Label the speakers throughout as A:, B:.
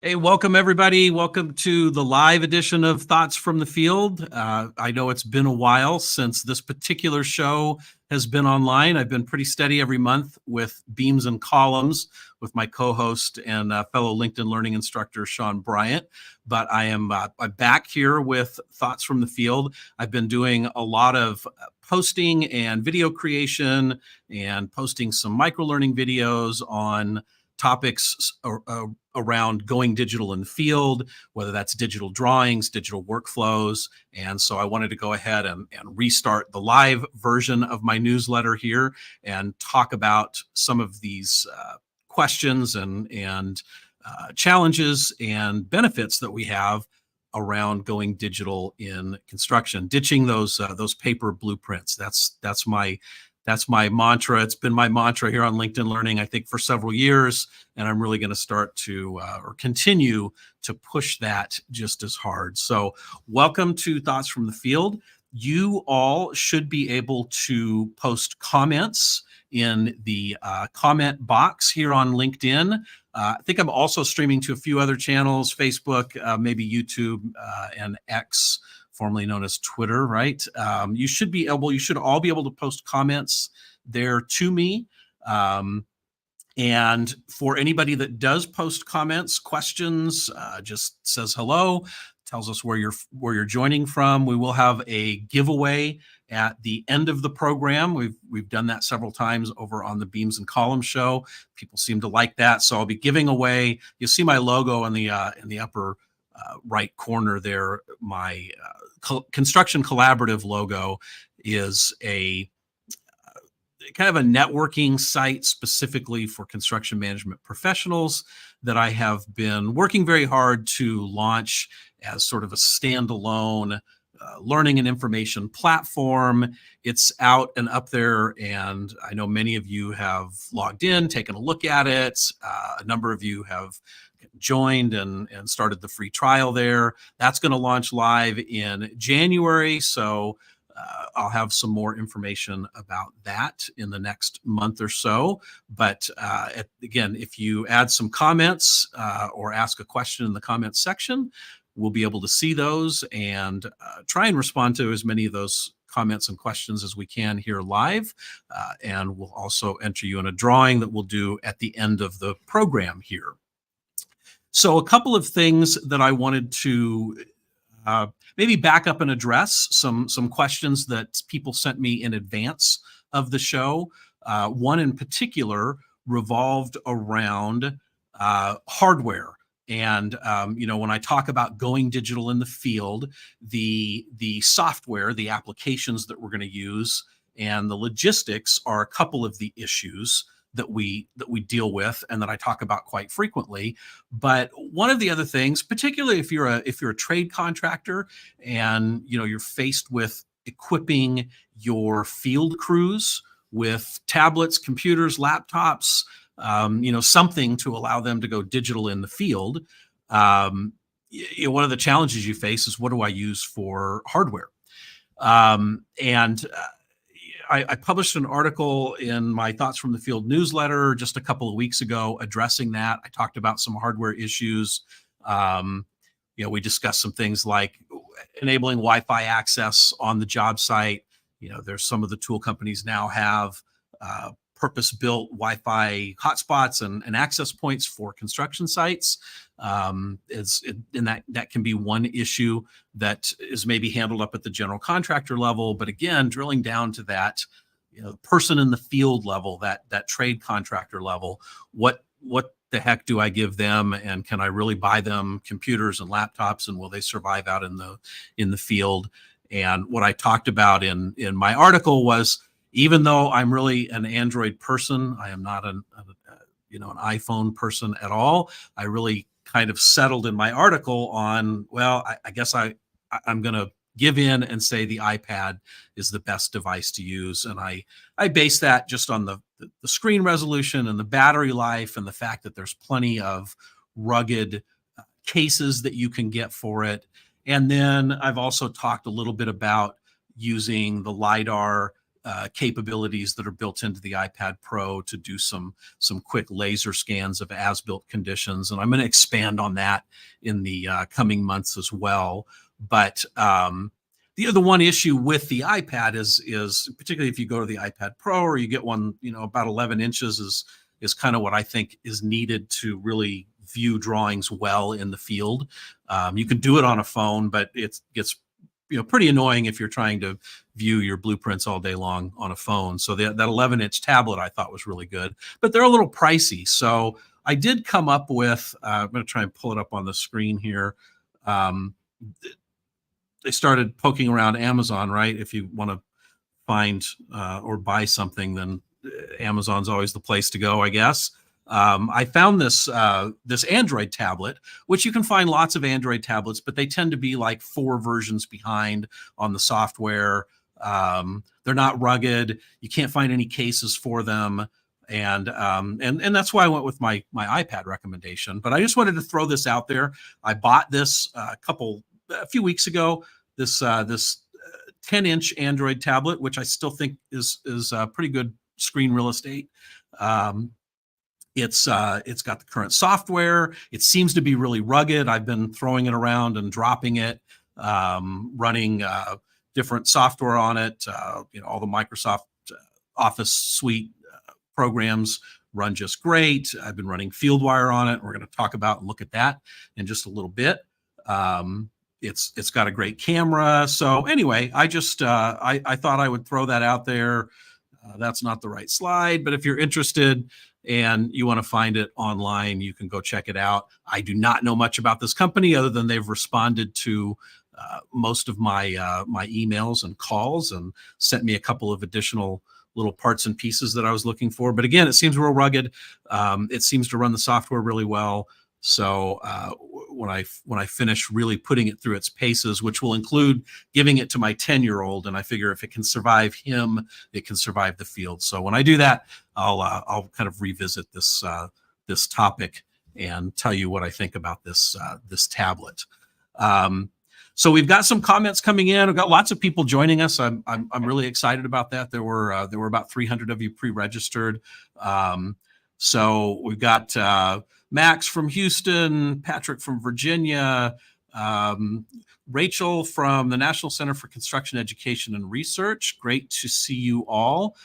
A: Hey, welcome everybody. Welcome to the live edition of Thoughts from the Field. I know it's been a while since this particular show has been online. I've been pretty steady every month with Beams and Columns with my co-host and fellow LinkedIn Learning instructor, Sean Bryant. But I'm back here with Thoughts from the Field. I've been doing a lot of posting and video creation and posting some micro-learning videos on topics around going digital in the field, whether that's digital drawings, digital workflows. And so I wanted to go ahead and restart the live version of my newsletter here and talk about some of these questions and challenges and benefits that we have around going digital in construction, ditching those paper blueprints. That's my mantra. It's been my mantra here on LinkedIn Learning, I think, for several years, and I'm really going to start to or continue to push that just as hard. So welcome to Thoughts from the Field. You all should be able to post comments in the comment box here on LinkedIn. I think I'm also streaming to a few other channels, Facebook, maybe YouTube, and X, formerly known as Twitter, right? You should all be able to post comments there to me. And for anybody that does post comments, questions, just says hello, tells us where you're joining from. We will have a giveaway at the end of the program. We've done that several times over on the Beams and Columns show. People seem to like that, so I'll be giving away. You'll see my logo in the upper right corner there. My Construction Collaborative logo is a kind of a networking site specifically for construction management professionals that I have been working very hard to launch as sort of a standalone learning and information platform. It's out and up there, and I know many of you have logged in, taken a look at it. A number of you have joined and started the free trial there. That's going to launch live in January, so I'll have some more information about that in the next month or so. But again, if you add some comments or ask a question in the comments section, we'll be able to see those and try and respond to as many of those comments and questions as we can here live. And we'll also enter you in a drawing that we'll do at the end of the program here. So a couple of things that I wanted to maybe back up and address some questions that people sent me in advance of the show. One in particular revolved around hardware. And when I talk about going digital in the field, the software, the applications that we're going to use, and the logistics are a couple of the issues that we deal with and that I talk about quite frequently. But one of the other things, particularly if you're a trade contractor and you're faced with equipping your field crews with tablets, computers, laptops, something to allow them to go digital in the field, one of the challenges you face is, what do I use for hardware? I published an article in my Thoughts from the Field newsletter just a couple of weeks ago addressing that. I talked about some hardware issues. We discussed some things like enabling Wi-Fi access on the job site. There's some of the tool companies now have purpose-built Wi-Fi hotspots and access points for construction sites. And that can be one issue that is maybe handled up at the general contractor level. But again, drilling down to that, person in the field level, that trade contractor level, what the heck do I give them, and can I really buy them computers and laptops, and will they survive out in the field? And what I talked about in my article was, even though I'm really an Android person, I am not an iPhone person at all. I really kind of settled in my article on, well, I guess I'm going to give in and say the iPad is the best device to use. And I base that just on the screen resolution and the battery life and the fact that there's plenty of rugged cases that you can get for it. And then I've also talked a little bit about using the LiDAR capabilities that are built into the iPad Pro to do some quick laser scans of as-built conditions, and I'm going to expand on that in the coming months as well. But the one issue with the iPad is particularly if you go to the iPad Pro or you get one, about 11 inches is kind of what I think is needed to really view drawings well in the field. You can do it on a phone, but it gets pretty annoying if you're trying to view your blueprints all day long on a phone. So that 11-inch tablet I thought was really good, but they're a little pricey. So I did come up with, I'm going to try and pull it up on the screen here. They started poking around Amazon, right? If you want to find or buy something, then Amazon's always the place to go, I guess. I found this Android tablet, which you can find lots of Android tablets, but they tend to be like 4 versions behind on the software. They're not rugged. You can't find any cases for them. And that's why I went with my iPad recommendation. But I just wanted to throw this out there. I bought this a few weeks ago, this 10-inch Android tablet, which I still think is pretty good screen real estate. It's got the current software. It seems to be really rugged. I've been throwing it around and dropping it, running different software on it. All the Microsoft Office suite programs run just great. I've been running FieldWire on it. We're going to talk about and look at that in just a little bit. It's got a great camera. So anyway, I just I thought I would throw that out there. That's not the right slide, but if you're interested and you want to find it online, you can go check it out. I do not know much about this company other than they've responded to most of my my emails and calls and sent me a couple of additional little parts and pieces that I was looking for. But again, it seems real rugged. It seems to run the software really well. So when I finish really putting it through its paces, which will include giving it to my 10-year-old, and I figure if it can survive him, it can survive the field. So when I do that, I'll kind of revisit this this topic and tell you what I think about this this tablet. So we've got some comments coming in. We've got lots of people joining us. I'm really excited about that. There were about 300 of you pre-registered. So we've got Max from Houston, Patrick from Virginia, Rachel from the National Center for Construction Education and Research. Great to see you all.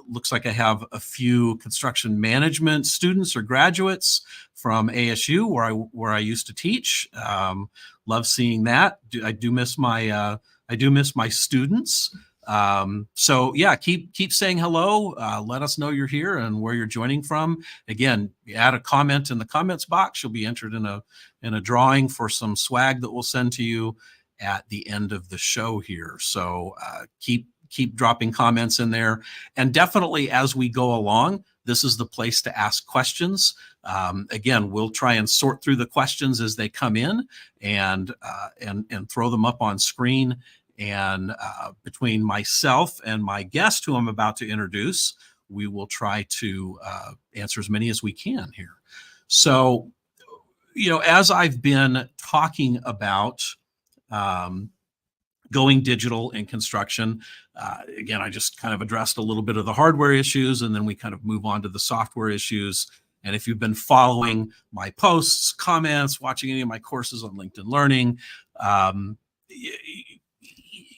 A: Looks like I have a few construction management students or graduates from ASU where I used to teach. Love seeing that. I do miss my students. So yeah, keep saying hello. Let us know you're here and where you're joining from. Again, add a comment in the comments box. You'll be entered in a drawing for some swag that we'll send to you at the end of the show here. So keep dropping comments in there, and definitely as we go along, this is the place to ask questions. Again, we'll try and sort through the questions as they come in and throw them up on screen. And between myself and my guest, who I'm about to introduce, we will try to answer as many as we can here. So, as I've been talking about going digital in construction, again, I just kind of addressed a little bit of the hardware issues, and then we kind of move on to the software issues. And if you've been following my posts, comments, watching any of my courses on LinkedIn Learning,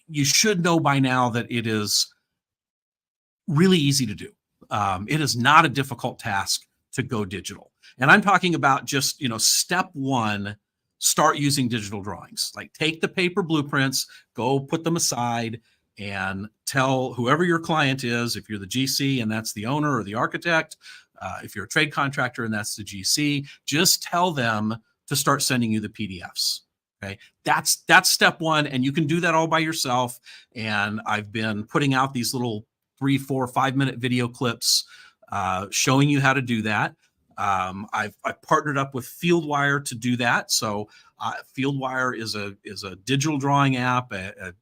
A: you should know by now that it is really easy to do. It is not a difficult task to go digital. And I'm talking about just, step one, start using digital drawings. Like take the paper blueprints, go put them aside, and tell whoever your client is, if you're the GC and that's the owner or the architect, if you're a trade contractor and that's the GC, just tell them to start sending you the PDFs. Okay, that's step one, and you can do that all by yourself. And I've been putting out these little 3, 4, 5-minute video clips showing you how to do that. I've partnered up with FieldWire to do that. So FieldWire is a digital drawing app, a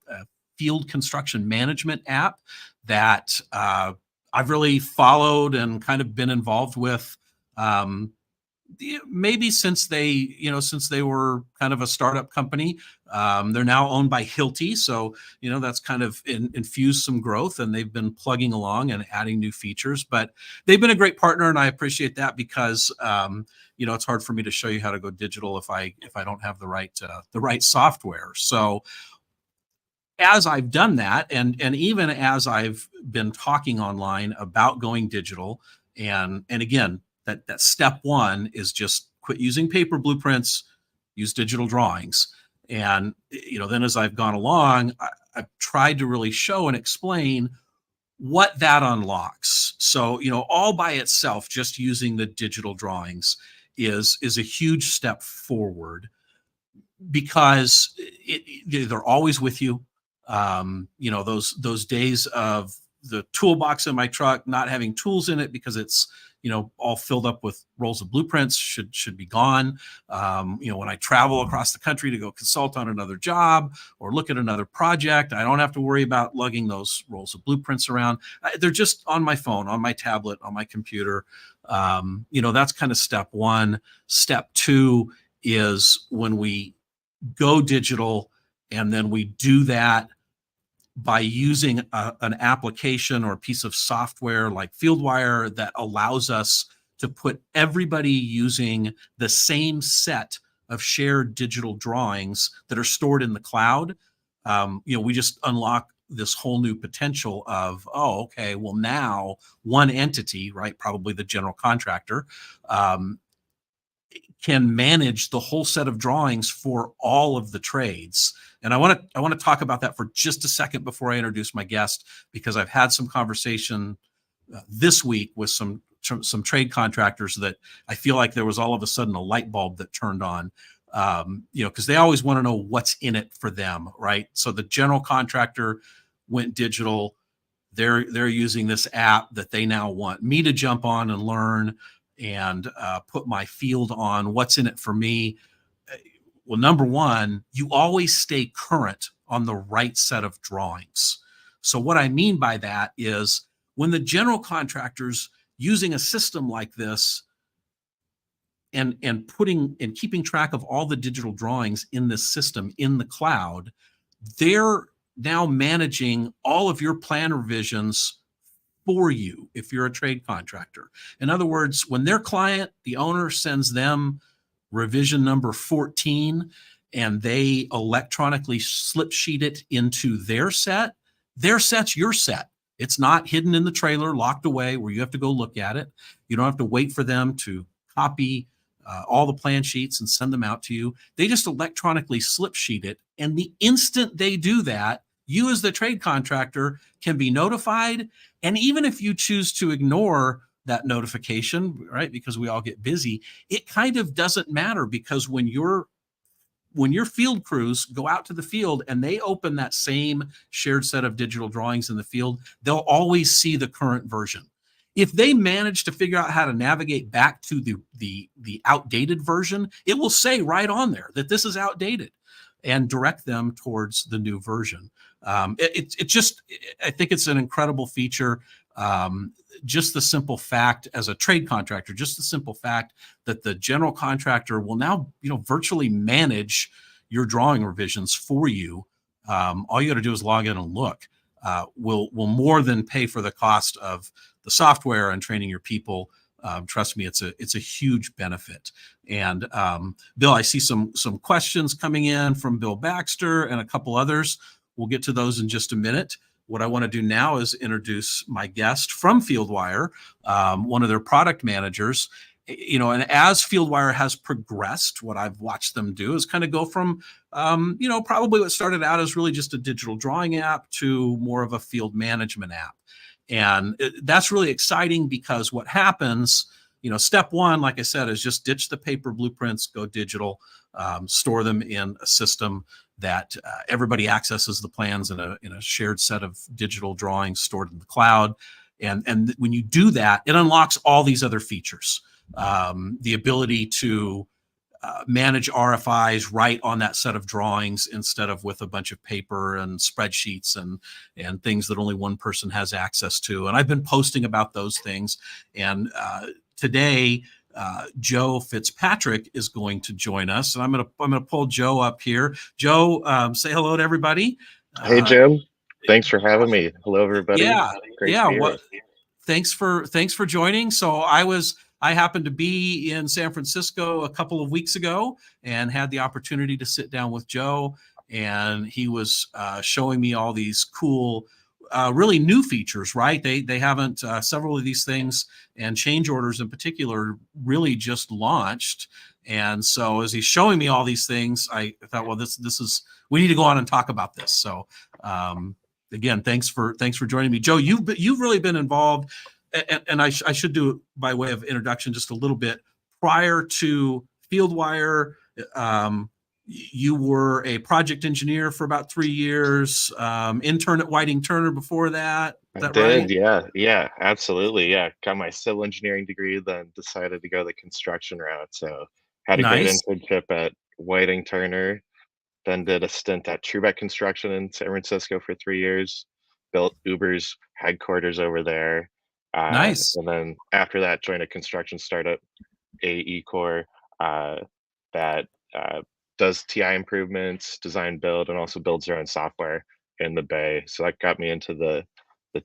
A: field construction management app that I've really followed and kind of been involved with maybe since since they were kind of a startup company. They're now owned by Hilti, so that's kind of infused some growth, and they've been plugging along and adding new features. But they've been a great partner, and I appreciate that because it's hard for me to show you how to go digital if I don't have the right software. So as I've done that, and even as I've been talking online about going digital, and again, that step one is just quit using paper blueprints, use digital drawings. And then as I've gone along, I've tried to really show and explain what that unlocks. So all by itself, just using the digital drawings is a huge step forward, because they're always with you. Those days of the toolbox in my truck not having tools in it because it's all filled up with rolls of blueprints should be gone. When I travel across the country to go consult on another job or look at another project, I don't have to worry about lugging those rolls of blueprints around. They're just on my phone, on my tablet, on my computer. That's kind of step one. Step two is when we go digital, and then we do that by using an application or a piece of software like FieldWire that allows us to put everybody using the same set of shared digital drawings that are stored in the cloud. We just unlock this whole new potential of, oh, okay, well now one entity, right, probably the general contractor, can manage the whole set of drawings for all of the trades. And I want to talk about that for just a second before I introduce my guest, because I've had some conversation this week with some trade contractors that I feel like there was all of a sudden a light bulb that turned on, because they always want to know what's in it for them, right? So the general contractor went digital. They're using this app that they now want me to jump on and learn and put my field on. What's in it for me? Well, number one, you always stay current on the right set of drawings. So what I mean by that is when the general contractor's using a system like this and keeping track of all the digital drawings in this system in the cloud, they're now managing all of your plan revisions for you if you're a trade contractor. In other words, when their client, the owner, sends them revision number 14 and they electronically slip sheet it into their set's your set. It's not hidden in the trailer, locked away where you have to go look at it. You don't have to wait for them to copy all the plan sheets and send them out to you. They just electronically slip sheet it. And the instant they do that, you as the trade contractor can be notified. And even if you choose to ignore that notification, right, because we all get busy, it kind of doesn't matter, because when your field crews go out to the field and they open that same shared set of digital drawings in the field, they'll always see the current version. If they manage to figure out how to navigate back to the outdated version, it will say right on there that this is outdated and direct them towards the new version. I think it's an incredible feature. Just the simple fact, as a trade contractor, just the simple fact that the general contractor will now, virtually manage your drawing revisions for you. All you got to do is log in and look. Will more than pay for the cost of the software and training your people. Trust me, it's a huge benefit. And Bill, I see some questions coming in from Bill Baxter and a couple others. We'll get to those in just a minute. What I want to do now is introduce my guest from FieldWire, one of their product managers. And as FieldWire has progressed, what I've watched them do is kind of go from, probably what started out as really just a digital drawing app to more of a field management app. And that's really exciting, because what happens, step one, like I said, is just ditch the paper blueprints, go digital, store them in a system that everybody accesses the plans in a shared set of digital drawings stored in the cloud. And when you do that, it unlocks all these other features. The ability to manage RFIs right on that set of drawings instead of with a bunch of paper and spreadsheets and things that only one person has access to. And I've been posting about those things. And today, Joe Fitzpatrick is going to join us, and I'm gonna pull Joe up here. Joe, say hello to everybody.
B: Hey, Jim. Thanks for having me. Hello, everybody.
A: Yeah,
B: Great to
A: yeah.
B: be here.
A: Thanks for joining. So I happened to be in San Francisco a couple of weeks ago and had the opportunity to sit down with Joe, and he was showing me all these cool, really new features. Right? They haven't several of these things, and change orders in particular really just launched. And so as he's showing me all these things, I thought, well, this is, we need to go on and talk about this. So again, thanks for joining me, Joe. You've really been involved, and I should do, by way of introduction, just a little bit. Prior to FieldWire, you were a project engineer for about 3 years, intern at Whiting Turner before that. Is that right?
B: Yeah, absolutely. Yeah, got my civil engineering degree, then decided to go the construction route. So had a great
A: Nice.
B: internship at Whiting Turner, then did a stint at Trubeck Construction in San Francisco for 3 years, built Uber's headquarters over there.
A: Nice.
B: And then after that, joined a construction startup, AE Core, that does TI improvements, design build, and also builds their own software in the Bay. So that got me into the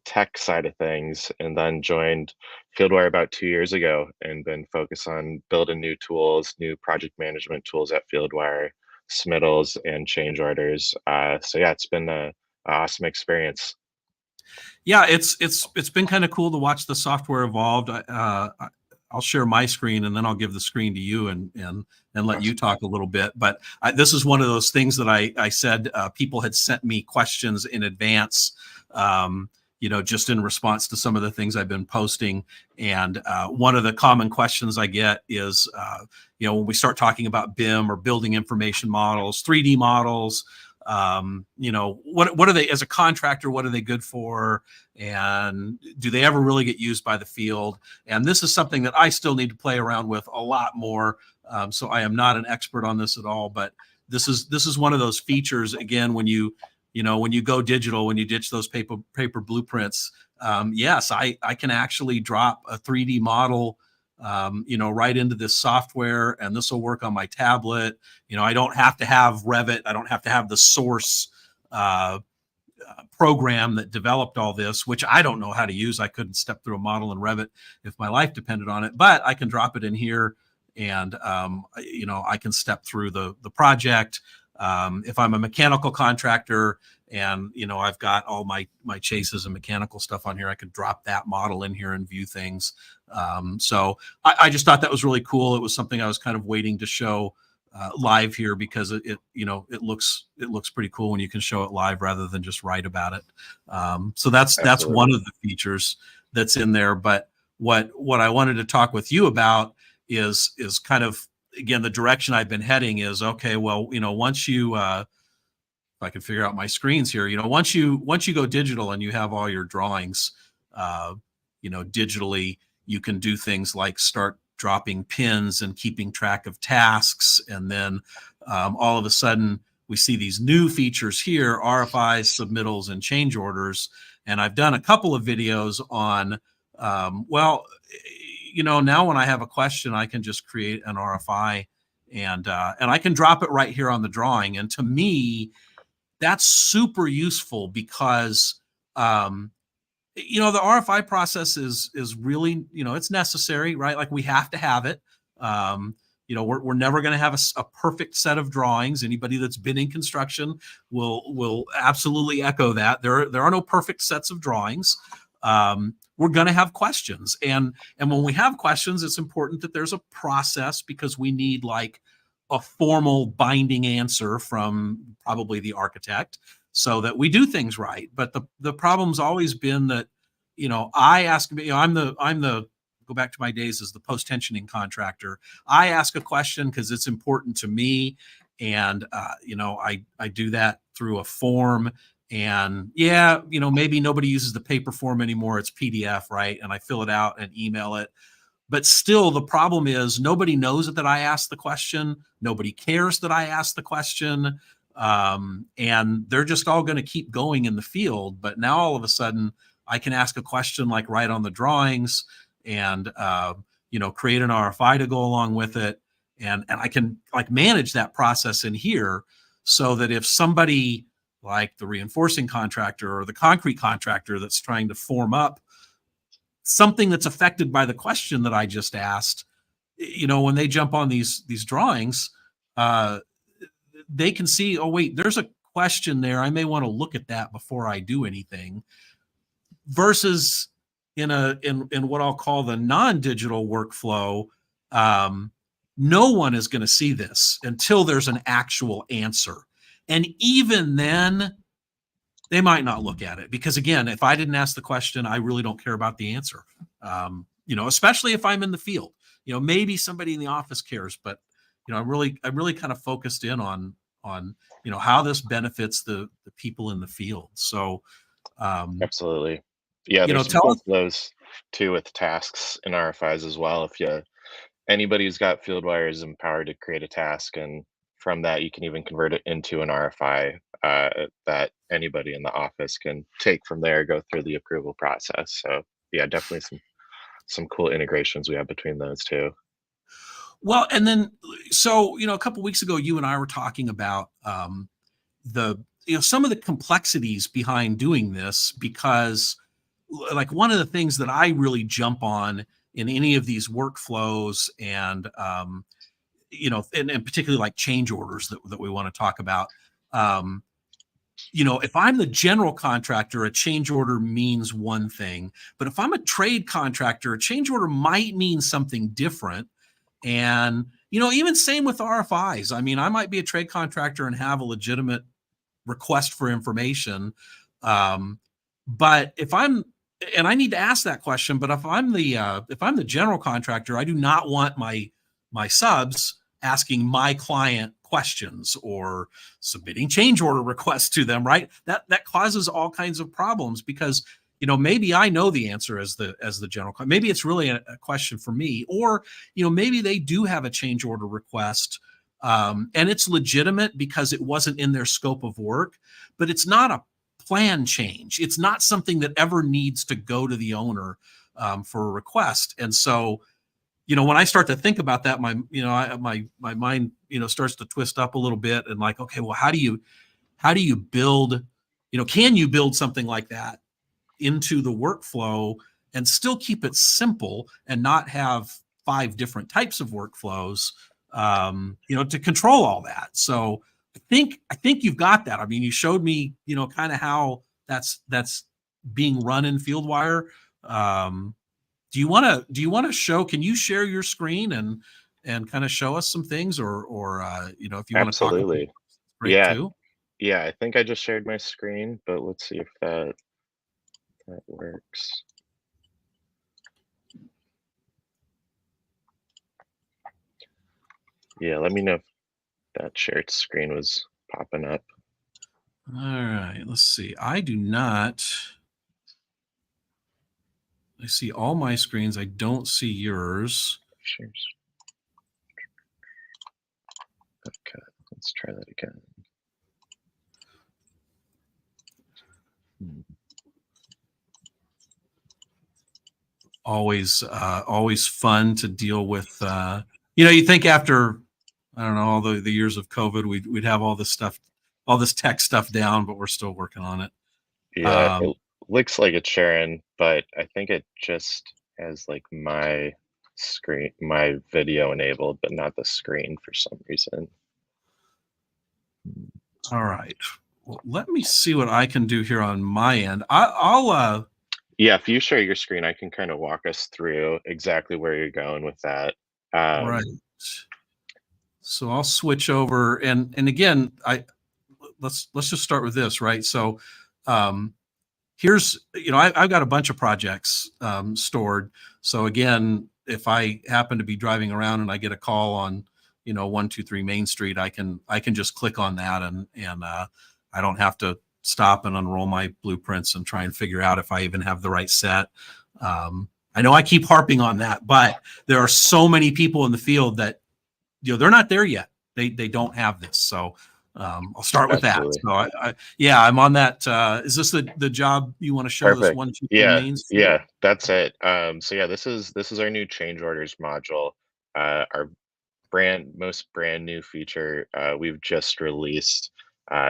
B: tech side of things, and then joined FieldWire about 2 years ago, and been focused on building new tools, new project management tools at FieldWire, Smittles, and change orders. So yeah, it's been a awesome experience.
A: Yeah, it's been kind of cool to watch the software evolve. I'll share my screen, and then I'll give the screen to you and let you talk a little bit. But this is one of those things that I said people had sent me questions in advance, just in response to some of the things I've been posting. And one of the common questions I get is, when we start talking about BIM or building information models, 3D models, what are they, as a contractor, what are they good for, and do they ever really get used by the field? And this is something that I still need to play around with a lot more. So I am not an expert on this at all, but this is one of those features, again, when you go digital, when you ditch those paper blueprints. Yes, I can actually drop a 3D model right into this software, and this will work on my tablet. I don't have to have Revit. I don't have to have the source program that developed all this, which I don't know how to use. I couldn't step through a model in Revit if my life depended on it, but I can drop it in here, and I can step through the project. If I'm a mechanical contractor, and I've got all my chases and mechanical stuff on here, I could drop that model in here and view things. So I just thought that was really cool. It was something I was kind of waiting to show live here, because it looks pretty cool when you can show it live rather than just write about it. So that's one of the features that's in there. But what I wanted to talk with you about is kind of, again, the direction I've been heading is, okay, well, once you if I can figure out my screens here, once you go digital and you have all your drawings, digitally, you can do things like start dropping pins and keeping track of tasks. And then all of a sudden we see these new features here, RFIs, submittals, and change orders. And I've done a couple of videos on, now when I have a question, I can just create an RFI, and I can drop it right here on the drawing. And to me, that's super useful, because the RFI process is really, it's necessary, right? Like, we have to have it. We're never going to have a perfect set of drawings. Anybody that's been in construction will absolutely echo that. There are no perfect sets of drawings. We're going to have questions, and when we have questions, it's important that there's a process, because we need like a formal binding answer from probably the architect, so that we do things right. But the problem's always been that, I ask, I'm the go back to my days as the post-tensioning contractor. I ask a question because it's important to me, and I do that through a form. And maybe nobody uses the paper form anymore. It's PDF, right? And I fill it out and email it. But still, the problem is nobody knows that I asked the question. Nobody cares that I asked the question. And they're just all going to keep going in the field. But now all of a sudden, I can ask a question like right on the drawings, and create an RFI to go along with it. And I can like manage that process in here so that if somebody like the reinforcing contractor or the concrete contractor that's trying to form up something that's affected by the question that I just asked, when they jump on these drawings, they can see, oh wait, there's a question there. I may want to look at that before I do anything. Versus in what I'll call the non-digital workflow, no one is going to see this until there's an actual answer. And even then, they might not look at it because, again, if I didn't ask the question, I really don't care about the answer. Especially if I'm in the field. Maybe somebody in the office cares, but I'm really kind of focused in on how this benefits the people in the field. So,
B: absolutely, yeah. There's some cool flows too with tasks and RFIs as well. If anybody who's got FieldWire is empowered to create a task, and from that you can even convert it into an RFI that anybody in the office can take from there, go through the approval process. So yeah, definitely some cool integrations we have between those two.
A: Well, and then so a couple of weeks ago, you and I were talking about some of the complexities behind doing this, because like one of the things that I really jump on in any of these workflows and and particularly like change orders that we want to talk about. If I'm the general contractor, a change order means one thing, but if I'm a trade contractor, a change order might mean something different. And, even same with RFIs. I mean, I might be a trade contractor and have a legitimate request for information. But and I need to ask that question, but if I'm the general contractor, I do not want my subs asking my client questions or submitting change order requests to them, right? That causes all kinds of problems because, maybe I know the answer as the general, maybe it's really a question for me, or, maybe they do have a change order request and it's legitimate because it wasn't in their scope of work, but it's not a plan change. It's not something that ever needs to go to the owner for a request. And so, when I start to think about that, my mind, starts to twist up a little bit and like, okay, well, how do you build, can you build something like that into the workflow and still keep it simple and not have 5 different types of workflows, to control all that. So I think you've got that. I mean, you showed me, kind of how that's being run in FieldWire. Do you want to show, can you share your screen and kind of show us some things or if you want to talk
B: absolutely
A: about great too.
B: Yeah, I think I just shared my screen, but let's see if that works. Yeah, let me know if that shared screen was popping up.
A: All right, let's see. I do not. I see all my screens. I don't see yours.
B: Okay, let's try that again.
A: Always fun to deal with. You think after, I don't know, all the years of COVID, we'd have all this stuff, all this tech stuff down, but we're still working on it.
B: Yeah, it looks like it's sharing, but I think it just has like my screen, my video enabled, but not the screen for some reason.
A: All right. Well, let me see what I can do here on my end. I'll
B: yeah, if you share your screen, I can kind of walk us through exactly where you're going with that.
A: Right. So I'll switch over and again, let's just start with this, right? So here's, I've got a bunch of projects stored. So again, if I happen to be driving around and I get a call on, 123 Main Street, I can just click on that and I don't have to stop and unroll my blueprints and try and figure out if I even have the right set. I know I keep harping on that, but there are so many people in the field that, they're not there yet. They don't have this. So I'll start with that.
B: Absolutely.
A: So yeah, I'm on that. Is this the job you want to show, this
B: Perfect.
A: 1, 2, 3
B: Yeah,
A: Main Street?
B: yeah, that's it. So yeah, this is our new change orders module. Our most brand new feature we've just released.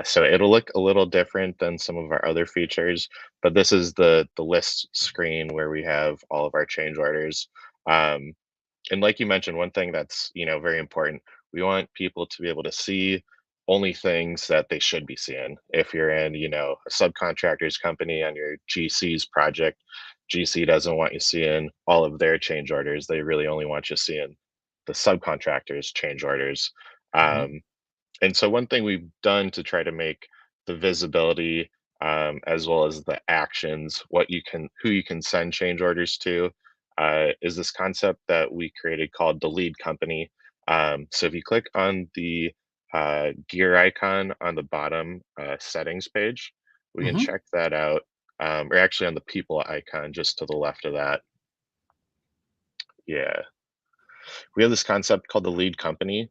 B: So it'll look a little different than some of our other features, but this is the list screen where we have all of our change orders. Um, and like you mentioned, one thing that's very important, we want people to be able to see only things that they should be seeing. If you're in a subcontractor's company on your GC's project, GC doesn't want you seeing all of their change orders. They really only want you seeing the subcontractor's change orders.
A: Mhm.
B: And so one thing we've done to try to make the visibility, as well as the actions, who you can send change orders to, is this concept that we created called the lead company. So if you click on the gear icon on the bottom settings page, we can
A: Mhm.
B: check that out. Or actually on the people icon just to the left of that. Yeah, we have this concept called the lead company,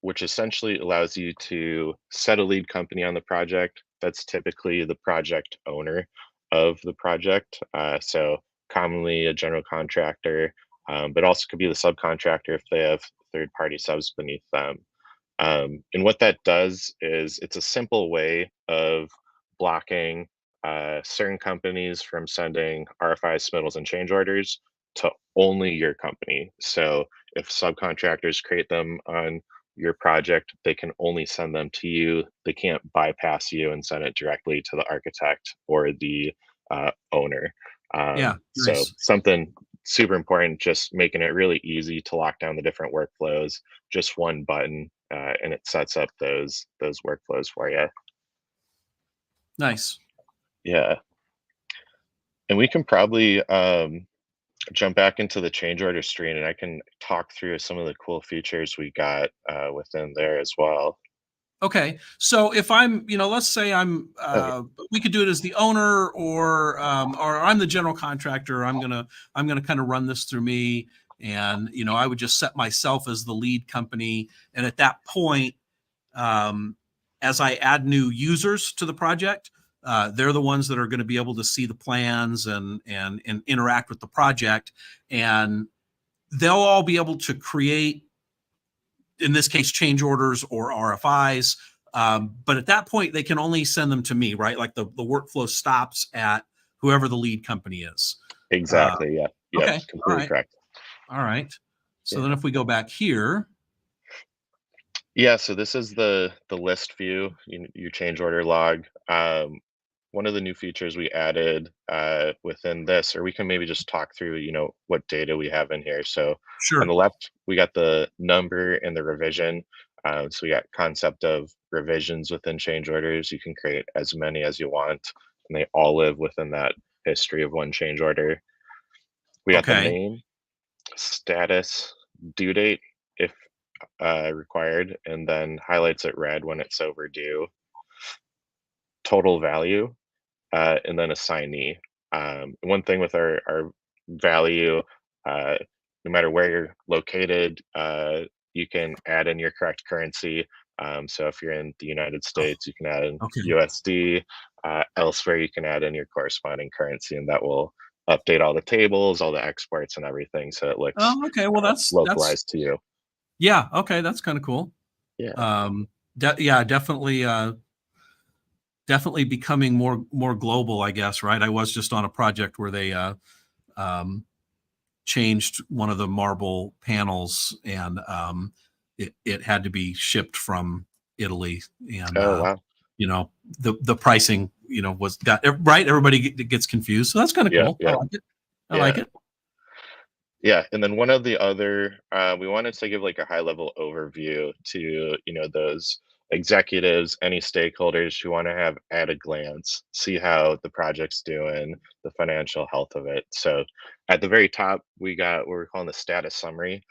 B: which essentially allows you to set a lead company on the project. That's typically the project owner of the project. So commonly a general contractor, but also could be the subcontractor if they have third party subs beneath them. And what that does is it's a simple way of blocking certain companies from sending RFIs, submittals, and change orders to only your company. So if subcontractors create them on your project, they can only send them to you. They can't bypass you and send it directly to the architect or the owner.
A: Yeah,
B: So
A: nice.
B: something super important, just making it really easy to lock down the different workflows, just one button, and it sets up those workflows for you.
A: Nice.
B: Yeah, and we can probably jump back into the change order screen, and I can talk through some of the cool features we got within there as well.
A: Okay. So if I'm, let's say
B: Okay.
A: we could do it as the owner, or I'm the general contractor. I'm gonna kind of run this through me, and I would just set myself as the lead company, and at that point, um, as I add new users to the project, they're the ones that are going to be able to see the plans and interact with the project, and they'll all be able to create, in this case, change orders or RFIs. But at that point, they can only send them to me, right? Like the workflow stops at whoever the lead company is. Uh,
B: Exactly. Yeah. Yep.
A: okay. All
B: Completely
A: right.
B: correct.
A: All right. So then
B: Yeah.
A: if we go back here,
B: Yeah. So this is the list view, your change order log. One of the new features we added within this, or we can maybe just talk through, what data we have in here. So on
A: sure.
B: the left, we got the number and the revision. So we got concept of revisions within change orders. You can create as many as you want, and they all live within that history of one change order. We got the
A: Okay.
B: name, status, due date, if required, and then highlights it red when it's overdue, total value, and then assignee. One thing with our value, uh, no matter where you're located, you can add in your correct currency. So if you're in the United
A: Oh,
B: States, you can add in
A: okay.
B: USD. Elsewhere, you can add in your corresponding currency, and that will update all the tables, all the exports, and everything, so it looks
A: Oh, okay. Well, that's
B: localized to you.
A: yeah. Okay, that's kind of cool.
B: Yeah.
A: Um, yeah, definitely becoming more global, I guess. Right. I was just on a project where they um, changed one of the marble panels, and it had to be shipped from Italy, and
B: Oh wow.
A: you know the pricing was got right. Everybody gets confused, so that's kind of
B: Yeah.
A: cool. I
B: Yeah.
A: like it. I like
B: Yeah.
A: it.
B: Yeah, and then one of the other, we wanted to give like a high level overview to, those executives, any stakeholders who want to have at a glance, see how the project's doing, the financial health of it. So at the very top, we got what we're calling the status summary.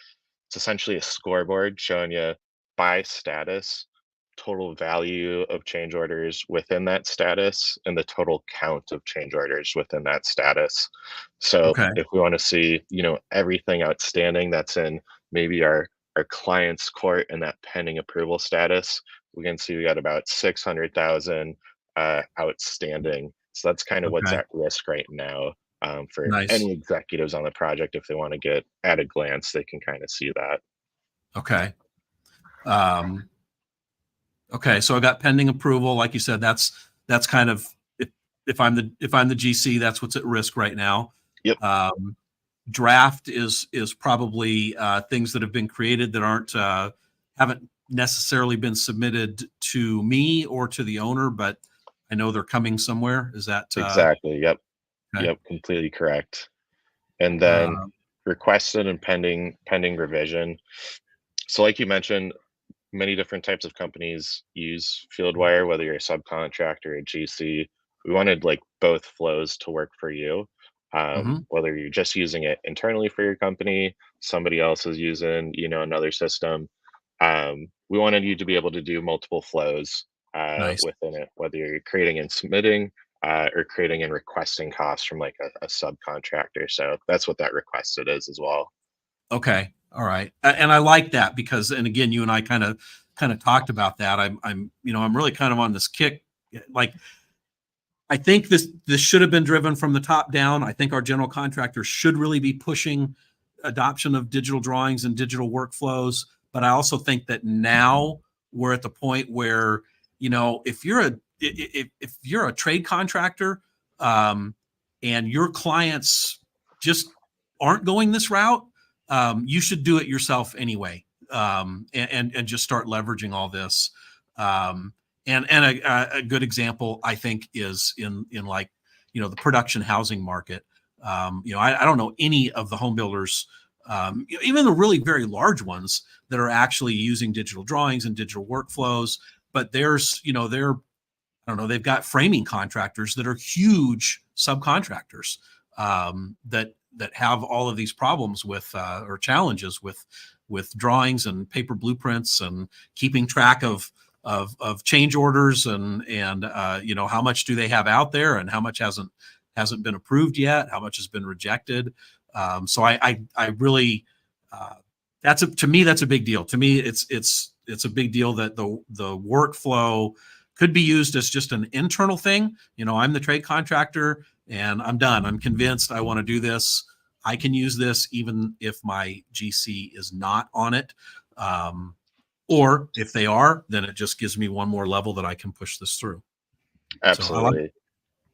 B: It's essentially a scoreboard showing you by status, total value of change orders within that status, and the total count of change orders within that status. So
A: Okay.
B: if we want to see, everything outstanding that's in maybe our client's court and that pending approval status, we can see we got about 600,000 outstanding. So that's kind of what's
A: Okay.
B: at risk right now, for
A: Nice.
B: any executives on the project. If they want to get at a glance, they can kind of see that.
A: Okay. Um, okay. So I got pending approval. Like you said, that's kind of if I'm the GC, that's what's at risk right now.
B: Yep.
A: Um, Draft is probably things that have been created that aren't haven't necessarily been submitted to me or to the owner, but I know they're coming somewhere. Is that
B: Exactly. Yep.
A: okay?
B: Yep. Completely correct. And then
A: Uh,
B: requested and pending revision. So like you mentioned, many different types of companies use Fieldwire, whether you're a subcontractor or a GC. We wanted like both flows to work for you.
A: mhm.
B: Whether you're just using it internally for your company, somebody else is using, another system. We wanted you to be able to do multiple flows
A: Nice.
B: within it, whether you're creating and submitting or creating and requesting costs from like a subcontractor. So that's what that requested is as well.
A: Okay. All right. And I like that because, and again, you and I kind of talked about that. I'm really kind of on this kick. Like, I think this should have been driven from the top down. I think our general contractor should really be pushing adoption of digital drawings and digital workflows. But I also think that now we're at the point where, if you're a trade contractor, um, and your clients just aren't going this route, you should do it yourself anyway, and just start leveraging all this. Um, and a good example, I think, is in like, the production housing market. I don't know any of the home builders, even the really very large ones, that are actually using digital drawings and digital workflows. But I don't know, they've got framing contractors that are huge subcontractors, that have all of these problems with or challenges with drawings and paper blueprints and keeping track of change orders and how much do they have out there and how much hasn't been approved yet, how much has been rejected. So I really, to me, that's a big deal. To me, it's a big deal that the workflow could be used as just an internal thing. I'm the trade contractor and I'm done. I'm convinced I want to do this. I can use this even if my GC is not on it. Or if they are, then it just gives me one more level that I can push this through. So I like.
B: Absolutely.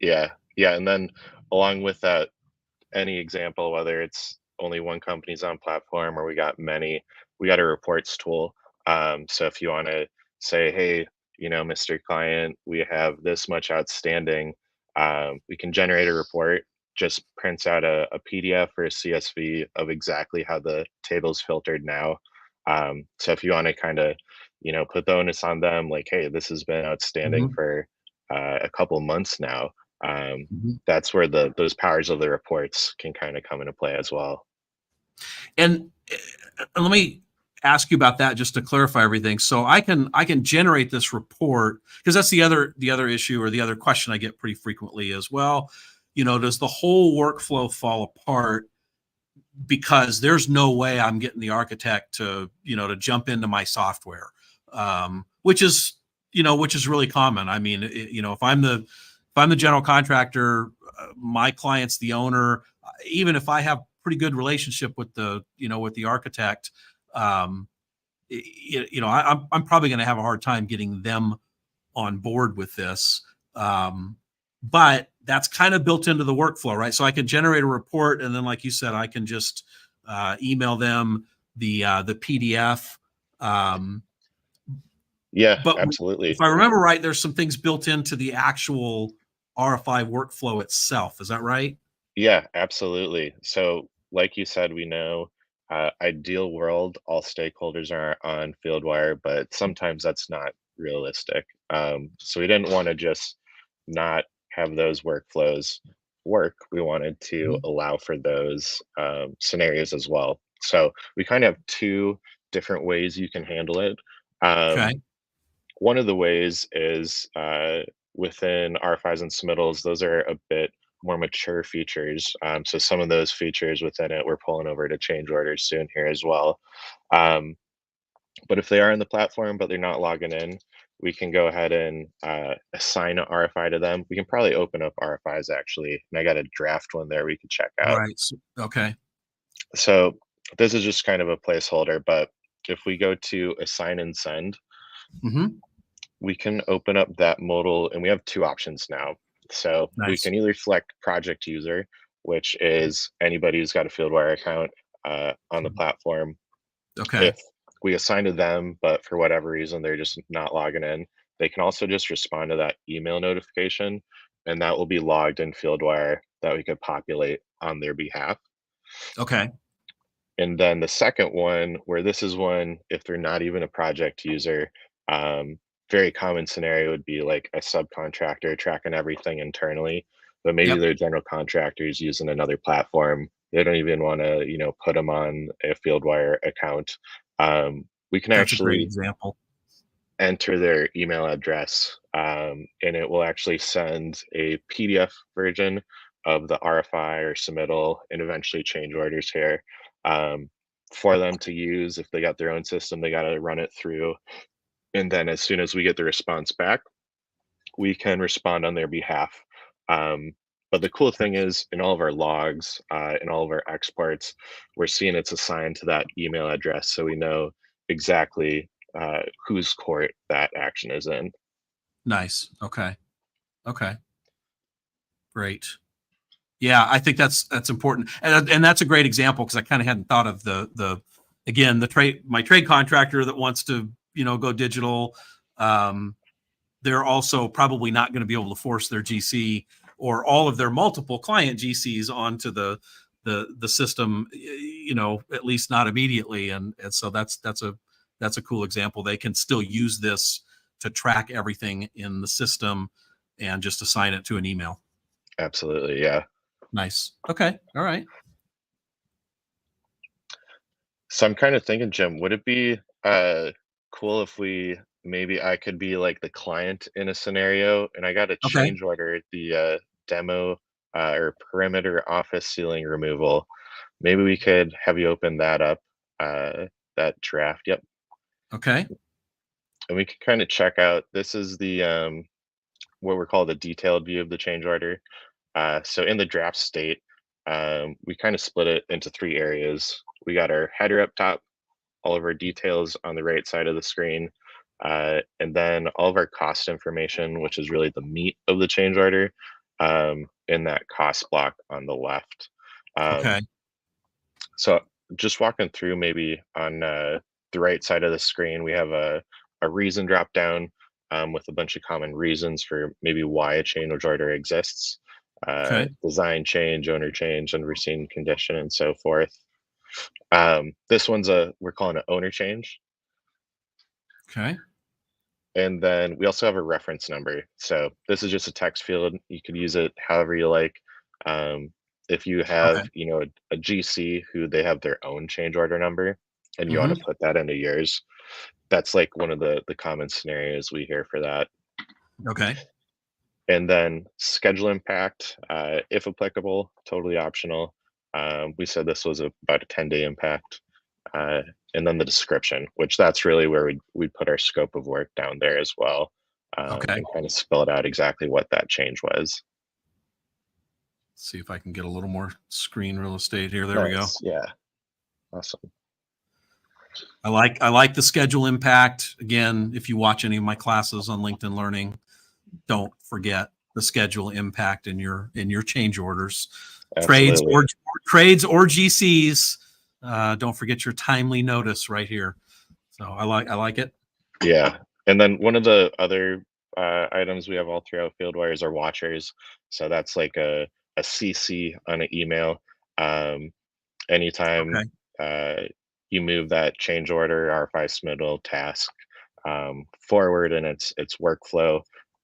B: Yeah. Yeah. And then along with that, any example, whether it's only one company's on platform or we got many, we got a reports tool. So if you want to say, hey, Mr. Client, we have this much outstanding, we can generate a report, just prints out a PDF or a CSV of exactly how the table's filtered now. So if you want to kind of, put the onus on them, like, hey, this has been outstanding
A: Mhm,
B: for a couple months now.
A: mhm.
B: That's where those powers of the reports can kind of come into play as well.
A: And let me ask you about that just to clarify everything. So I can generate this report because that's the other issue or the other question I get pretty frequently as well. Does the whole workflow fall apart because there's no way I'm getting the architect to jump into my software, which is really common. I mean, if I'm the general contractor, my client's the owner. Even if I have pretty good relationship with the architect, um, I'm probably going to have a hard time getting them on board with this. But that's kind of built into the workflow, right? So I can generate a report, and then, like you said, I can just email them the PDF. Um,
B: Yeah,
A: but if
B: absolutely.
A: I remember right, there's some things built into the actual RFI workflow itself. Is that right?
B: Yeah, absolutely. So, like you said, we know ideal world, all stakeholders are on Fieldwire, but sometimes that's not realistic. So we didn't want to just not have those workflows work. We wanted to
A: Mhm.
B: allow for those scenarios as well. So we kind of have two different ways you can handle it. Um,
A: Okay.
B: One of the ways is within RFIs and submittals, those are a bit more mature features. So some of those features within it, we're pulling over to change orders soon here as well. Um, but if they are in the platform, but they're not logging in, we can go ahead and assign an RFI to them. We can probably open up RFIs actually, and I got a draft one there we could check out.
A: Right. Okay.
B: So this is just kind of a placeholder, but if we go to assign and send,
A: Mm-hmm.
B: we can open up that modal, and we have two options now. So we
A: Nice.
B: can either select project user, which is anybody who's got a Fieldwire account on the platform.
A: Okay.
B: If we assign to them, but for whatever reason they're just not logging in, they can also just respond to that email notification, and that will be logged in Fieldwire that we could populate on their behalf.
A: Okay.
B: And then the second one, where this is one, if they're not even a project user, very common scenario would be like a subcontractor tracking everything internally, but maybe
A: Yep.
B: their general contractors using another platform. They don't even want to, put them on a Fieldwire account. We can
A: That's a great
B: actually
A: example.
B: enter their email address, and it will actually send a PDF version of the RFI or submittal and eventually change orders here um, for them to use. If they got their own system, they got to run it through. And then as soon as we get the response back, we can respond on their behalf. Um, but the cool thing is, in all of our logs, in all of our exports, we're seeing it's assigned to that email address, so we know exactly whose court that action is in.
A: Nice. Okay. Okay. Great. Yeah, I think that's important, and that's a great example because I kind of hadn't thought of again my trade contractor that wants to go digital. They're also probably not going to be able to force their GC or all of their multiple client GCs onto the system, at least not immediately, and so that's a cool example. They can still use this to track everything in the system and just assign it to an email.
B: Absolutely, yeah.
A: Nice. Okay. All right.
B: So I'm kind of thinking, Jim, would it be cool if maybe I could be like the client in a scenario, and I got a
A: Okay.
B: change order, the demo or perimeter office ceiling removal. Maybe we could have you open that up, that draft. Yep.
A: Okay.
B: And we can kind of check out. This is the what we're called the detailed view of the change order. So in the draft state, we kind of split it into three areas. We got our header up top, all of our details on the right side of the screen, and then all of our cost information, which is really the meat of the change order, in that cost block on the left.
A: Okay.
B: So just walking through, maybe on the right side of the screen, we have a reason drop down with a bunch of common reasons for maybe why a change order exists.
A: Okay.
B: Design change, owner change, unforeseen condition, and so forth. This one's we're calling it owner change.
A: Okay.
B: And then we also have a reference number. So this is just a text field. You could use it however you like. If you have,
A: Okay.
B: a GC who they have their own change order number and you want
A: Hmm.
B: to put that into yours, that's like one of the common scenarios we hear for that.
A: Okay.
B: And then schedule impact, if applicable, totally optional. We said this was about a 10-day impact. And then the description, which that's really where we'd put our scope of work down there as well,
A: Okay.
B: and kind of spell it out exactly what that change was.
A: See if I can get a little more screen real estate here. There we go.
B: Nice. Yeah. Awesome.
A: I like the schedule impact. Again, if you watch any of my classes on LinkedIn Learning, don't forget the schedule impact in your change orders.
B: Absolutely.
A: Trades or GCs. Don't forget your timely notice right here. So I like it.
B: Yeah. And then one of the other items we have all throughout Fieldwire are watchers. So that's like a CC on an email. Anytime
A: Okay.
B: you move that change order, RFI submittal task forward in its workflow,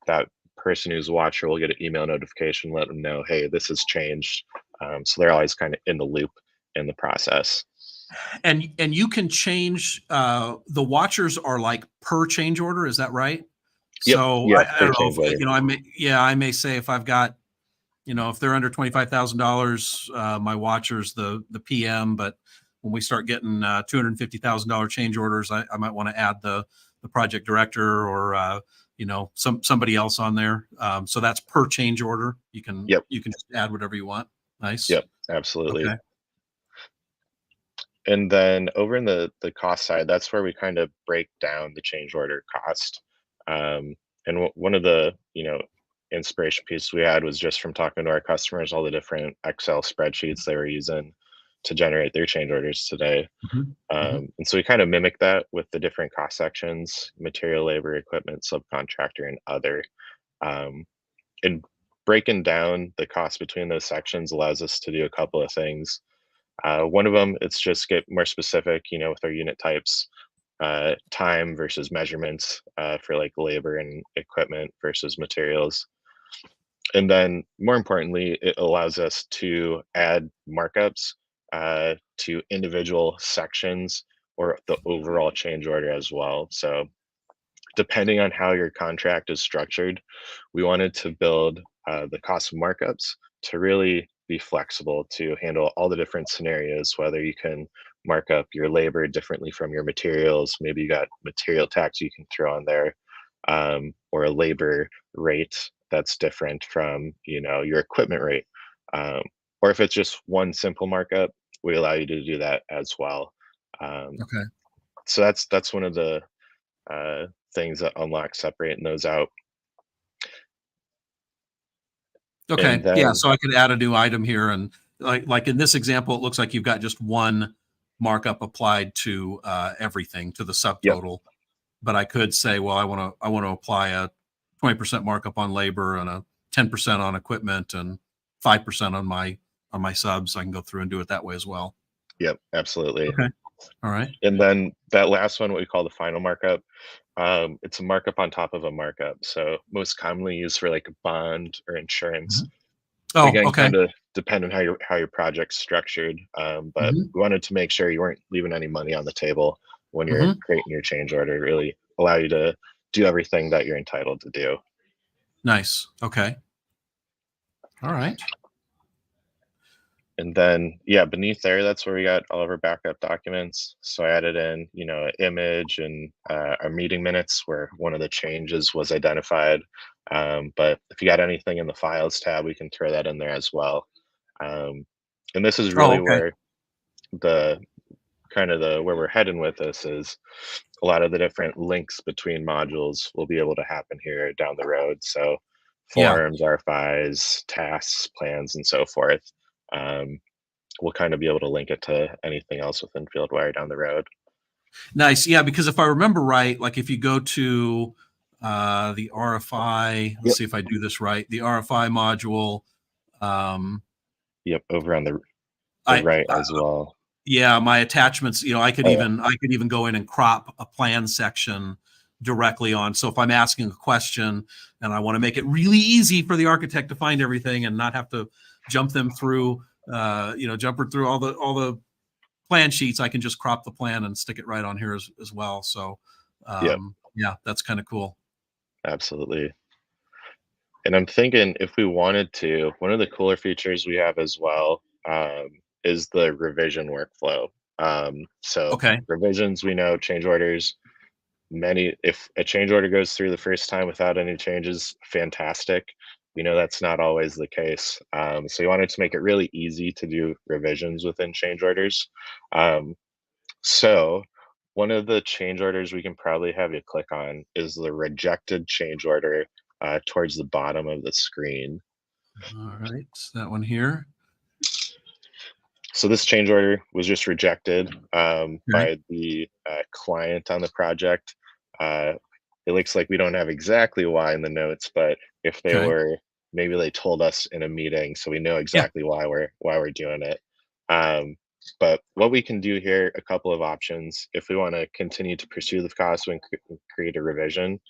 B: that person who's a watcher will get an email notification, let them know, hey, this has changed. So they're always kind of in the loop in the process.
A: And you can change the watchers are like per change order. Is that right?
B: Yep.
A: So
B: Yeah.
A: I don't know if, I may say if I've got, if they're under $25,000, my watcher's the PM, but when we start getting $250,000 change orders, I might want to add the the project director or somebody else on there. So that's per change order. You can
B: Yep.
A: just add whatever you want. Nice.
B: Yep, absolutely.
A: Okay.
B: And then over in the cost side, that's where we kind of break down the change order cost. And one of the inspiration pieces we had was just from talking to our customers, all the different Excel spreadsheets they were using to generate their change orders today.
A: Mhm. Mhm.
B: And so we kind of mimic that with the different cost sections: material, labor, equipment, subcontractor, and other. Um, and breaking down the cost between those sections allows us to do a couple of things. One of them, it's just get more specific, with our unit types, time versus measurements for like labor and equipment versus materials. And then more importantly, it allows us to add markups to individual sections or the overall change order as well. So depending on how your contract is structured, we wanted to build the cost of markups to really be flexible to handle all the different scenarios, whether you can mark up your labor differently from your materials. Maybe you got material tax you can throw on there, or a labor rate that's different from your equipment rate. Or if it's just one simple markup, we allow you to do that as well.
A: Okay.
B: So that's one of the things that unlock separating those out.
A: Okay.
B: And
A: Yeah.
B: then
A: So I could add a new item here, and like in this example, it looks like you've got just one markup applied to everything, to the
B: yep,
A: subtotal. But I could say, well, I want to apply a 20% markup on labor and a 10% on equipment and 5% on my subs. I can go through and do it that way as well.
B: yep, absolutely.
A: Okay. All right.
B: And then that last one, what we call the final markup, it's a markup on top of a markup. So most commonly used for like a bond or insurance.
A: Mhm. Oh,
B: Again,
A: okay.
B: kind of depend on how your project's structured. But
A: Hmm.
B: we wanted to make sure you weren't leaving any money on the table when you're
A: Hmm.
B: creating your change order. Really allow you to do everything that you're entitled to do.
A: Nice. Okay. All right.
B: And then, yeah, beneath there, that's where we got all of our backup documents. So I added in, an image and our meeting minutes where one of the changes was identified. But if you got anything in the files tab, we can throw that in there as well. Um, and this is
A: Oh,
B: really
A: okay.
B: where the where we're heading with this is a lot of the different links between modules will be able to happen here down the road. So
A: Yeah.
B: forms, RFIs, tasks, plans, and so forth. Um, we'll kind of be able to link it to anything else within FieldWire down the road.
A: Nice. Yeah, because if I remember right, like if you go to the RFI, let's
B: Yep.
A: see if I do this right. The RFI module,
B: Yep, over on the
A: I
B: right as well.
A: yeah, my attachments, I could
B: Oh yeah.
A: even go in and crop a plan section directly on. So if I'm asking a question and I want to make it really easy for the architect to find everything and not have to jump them through, jumper through all the plan sheets, I can just crop the plan and stick it right on here as well. So,
B: Yep,
A: yeah, that's kind of cool.
B: absolutely. And I'm thinking if we wanted to, one of the cooler features we have as well, is the revision workflow. So
A: Okay.
B: revisions, we know change orders, if a change order goes through the first time without any changes, fantastic. We know that's not always the case. So we wanted to make it really easy to do revisions within change orders. Um, so one of the change orders we can probably have you click on is the rejected change order towards the bottom of the screen.
A: All right. That one here.
B: So this change order was just rejected
A: Okay.
B: by the client on the project. Uh, it looks like we don't have exactly why in the notes, but if they
A: Okay.
B: were, maybe they told us in a meeting, so we know
A: Yeah.
B: exactly why we're doing it. Um, but what we can do here, a couple of options. If we want to continue to pursue the cost and create a revision,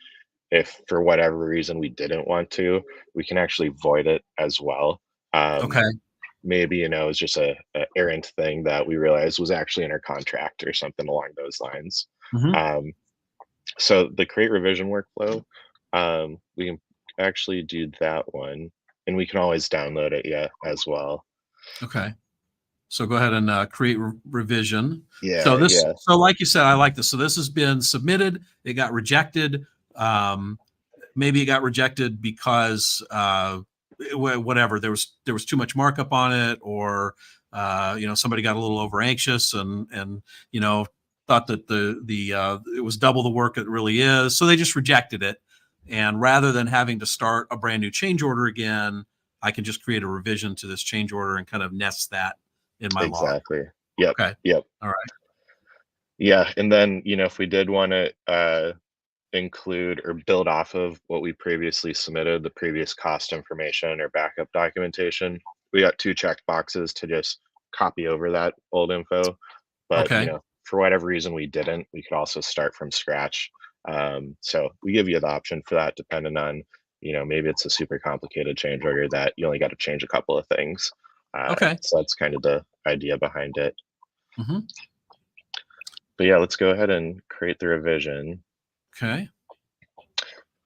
B: if for whatever reason we didn't want to, we can actually void it as well. Um,
A: Okay.
B: maybe it's just a errant thing that we realized was actually in our contract or something along those lines.
A: Hmm.
B: um, so the create revision workflow, we can actually do that one, and we can always download it, yeah, as well.
A: Okay. So go ahead and create revision.
B: Yeah,
A: So this,
B: yeah,
A: so like you said, I like this. So this has been submitted. It got rejected. Maybe it got rejected because whatever, there was too much markup on it, or somebody got a little over anxious and thought that the it was double the work it really is, so they just rejected it. And rather than having to start a brand new change order again, I can just create a revision to this change order and kind of nest that in my log.
B: exactly. Yep,
A: Okay.
B: yep.
A: All right.
B: Yeah, and then, if we did want to include or build off of what we previously submitted, the previous cost information or backup documentation, we got 2 check boxes to just copy over that old info. But,
A: Okay.
B: for whatever reason we didn't, we could also start from scratch. So we give you the option for that, depending on, maybe it's a super complicated change order that you only got to change a couple of things.
A: Okay.
B: So that's kind of the idea behind it.
A: Hmm.
B: But yeah, let's go ahead and create the revision.
A: Okay.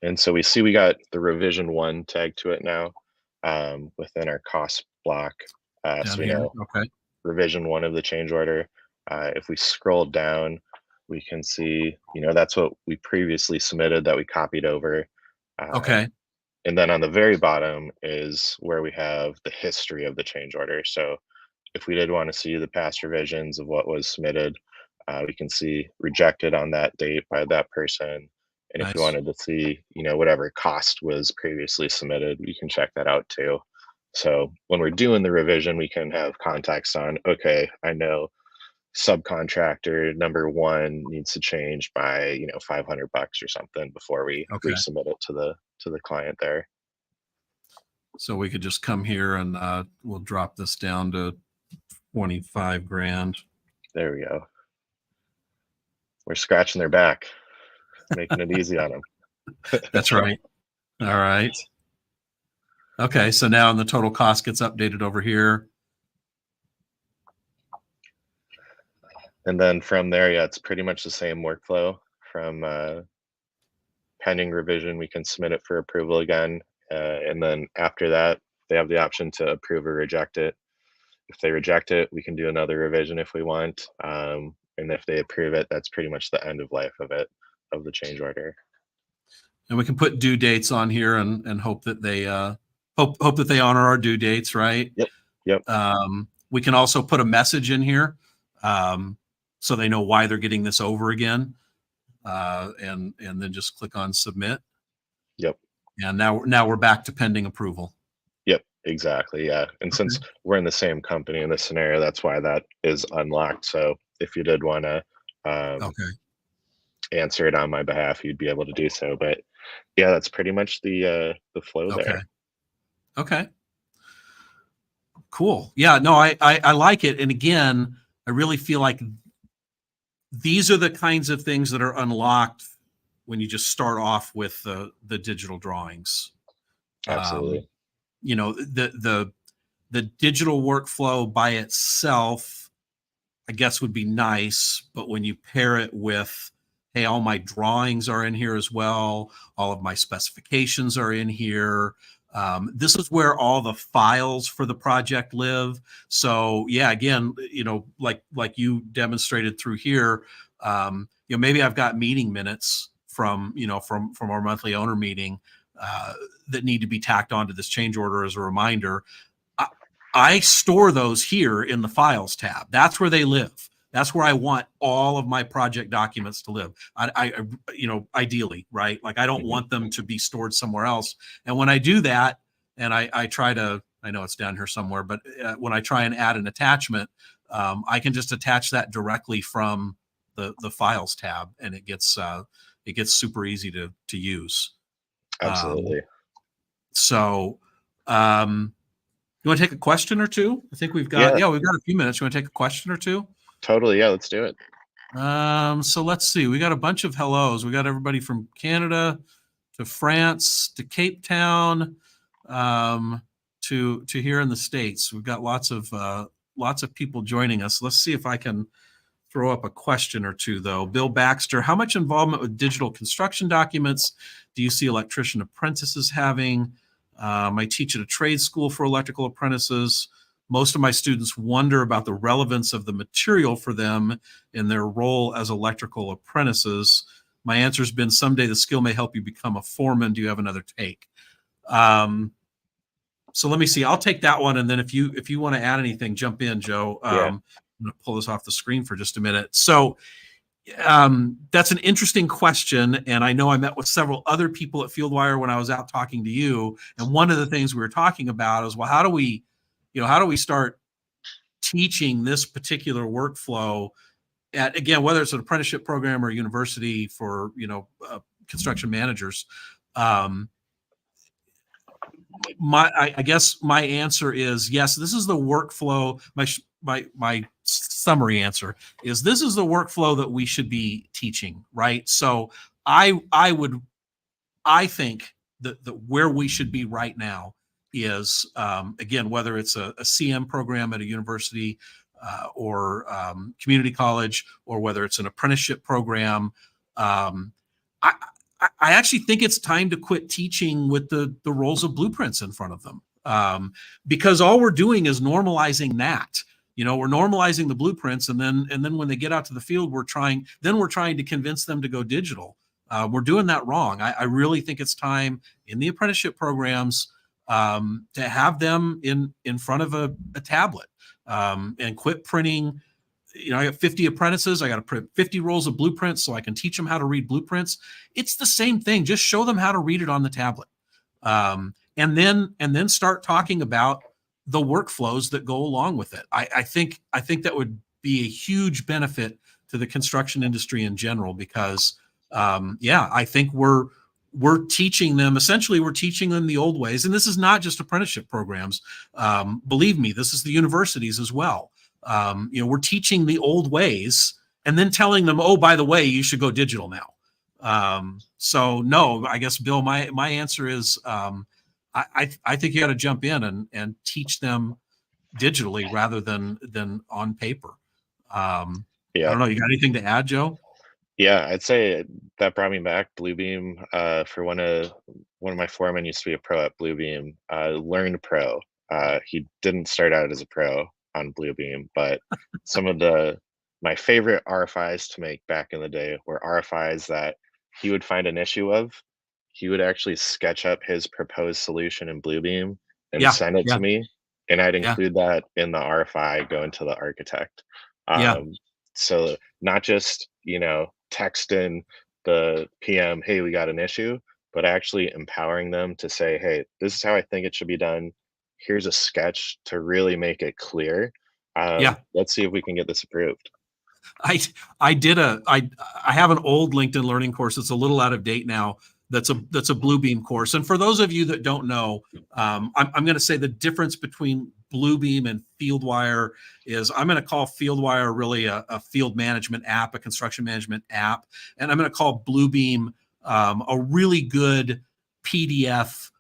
B: And so we see we got the revision 1 tag to it now, within our cost block.
A: Down
B: So we
A: here.
B: know
A: Okay.
B: revision 1 of the change order. If we scroll down, we can see, that's what we previously submitted that we copied over.
A: Okay.
B: And then on the very bottom is where we have the history of the change order. So if we did want to see the past revisions of what was submitted, we can see rejected on that date by that person. And if you
A: Nice.
B: wanted to see, whatever cost was previously submitted, we can check that out too. So when we're doing the revision, we can have context on, okay, I know subcontractor number 1 needs to change by, $500 or something before we
A: Okay.
B: resubmit it to the client there.
A: So we could just come here and we'll drop this down to 25 grand.
B: There we go. We're scratching their back, making it easy on them.
A: That's right. All right. Okay. So now the total cost gets updated over here.
B: And then from there, yeah, it's pretty much the same workflow. From pending revision, we can submit it for approval again. And then after that, they have the option to approve or reject it. If they reject it, we can do another revision if we want. And if they approve it, that's pretty much the end of life of it, of the change order.
A: And we can put due dates on here and hope that they hope that they honor our due dates, right?
B: Yep. Yep.
A: We can also put a message in here, so they know why they're getting this over again, and then just click on submit.
B: Yep.
A: And now we're back to pending approval.
B: Yep, exactly. Yeah. And since we're in the same company in this scenario, that's why that is unlocked. So if you did want to
A: Okay.
B: answer it on my behalf, you'd be able to do so. But yeah, that's pretty much the flow
A: Okay.
B: there.
A: Okay. Cool. Yeah, no, I like it. And again, I really feel like these are the kinds of things that are unlocked when you just start off with the digital drawings.
B: Absolutely.
A: The digital workflow by itself, I guess, would be nice, but when you pair it with, hey, all my drawings are in here as well, all of my specifications are in here. This is where all the files for the project live. So yeah, again, like you demonstrated through here, maybe I've got meeting minutes from our monthly owner meeting that need to be tacked onto this change order as a reminder. I store those here in the files tab. That's where they live. That's where I want all of my project documents to live. Ideally, right? Like I don't want them to be stored somewhere else. And when I do that, and I try to, I know it's down here somewhere, but when I try and add an attachment, I can just attach that directly from the files tab, and it gets super easy to use.
B: Absolutely.
A: So, you want to take a question or two? I think we've got a few minutes. You want to take a question or two?
B: Totally. Yeah, let's do it.
A: So let's see. We got a bunch of hellos. We got everybody from Canada to France to Cape Town to here in the States. We've got lots of people joining us. Let's see if I can throw up a question or two, though. Bill Baxter, how much involvement with digital construction documents do you see electrician apprentices having? I teach at a trade school for electrical apprentices. Most of my students wonder about the relevance of the material for them in their role as electrical apprentices. My answer has been someday the skill may help you become a foreman. Do you have another take? So let me see. I'll take that one, and then if you want to add anything, jump in, Joe.
B: Yeah.
A: I'm going to pull this off the screen for just a minute. So that's an interesting question, and I know I met with several other people at FieldWire when I was out talking to you, and one of the things we were talking about is, well, how do we start teaching this particular workflow at, again, whether it's an apprenticeship program or a university for construction managers. I guess my answer is yes. This is the workflow. My summary answer is this is the workflow that we should be teaching, right? So I think that where we should be right now is again, whether it's a CM program at a university or community college, or whether it's an apprenticeship program. I actually think it's time to quit teaching with the roles of blueprints in front of them, because all we're doing is normalizing that. We're normalizing the blueprints, and then when they get out to the field, we're trying to convince them to go digital. We're doing that wrong. I really think it's time in the apprenticeship programs to have them in front of a tablet, and quit printing. I got 50 apprentices. I got to print 50 rolls of blueprints so I can teach them how to read blueprints. It's the same thing. Just show them how to read it on the tablet, and then start talking about the workflows that go along with it. I think that would be a huge benefit to the construction industry in general, because I think we're teaching them, essentially we're teaching them the old ways. And this is not just apprenticeship programs. Believe me, this is the universities as well. We're teaching the old ways and then telling them, oh, by the way, you should go digital now. So no, I guess, Bill, my answer is, I think you got to jump in and teach them digitally rather than on paper. I don't know. You got anything to add, Joe?
B: Yeah, I'd say that brought me back Bluebeam. For one of my foremen used to be a pro at Bluebeam, learned pro. He didn't start out as a pro on Bluebeam, but some of my favorite RFIs to make back in the day were RFIs that he would find an issue of. He would actually sketch up his proposed solution in Bluebeam and send it to me, and I'd include that in the RFI going to the architect. So not just text in the PM, hey, we got an issue, but actually empowering them to say, hey, this is how I think it should be done. Here's a sketch to really make it clear. Let's see if we can get this approved.
A: I have an old LinkedIn Learning course that's a little out of date now. That's a Bluebeam course. And for those of you that don't know, I'm going to say the difference between Bluebeam and FieldWire is I'm going to call FieldWire really a field management app, a construction management app. And I'm going to call Bluebeam a really good PDF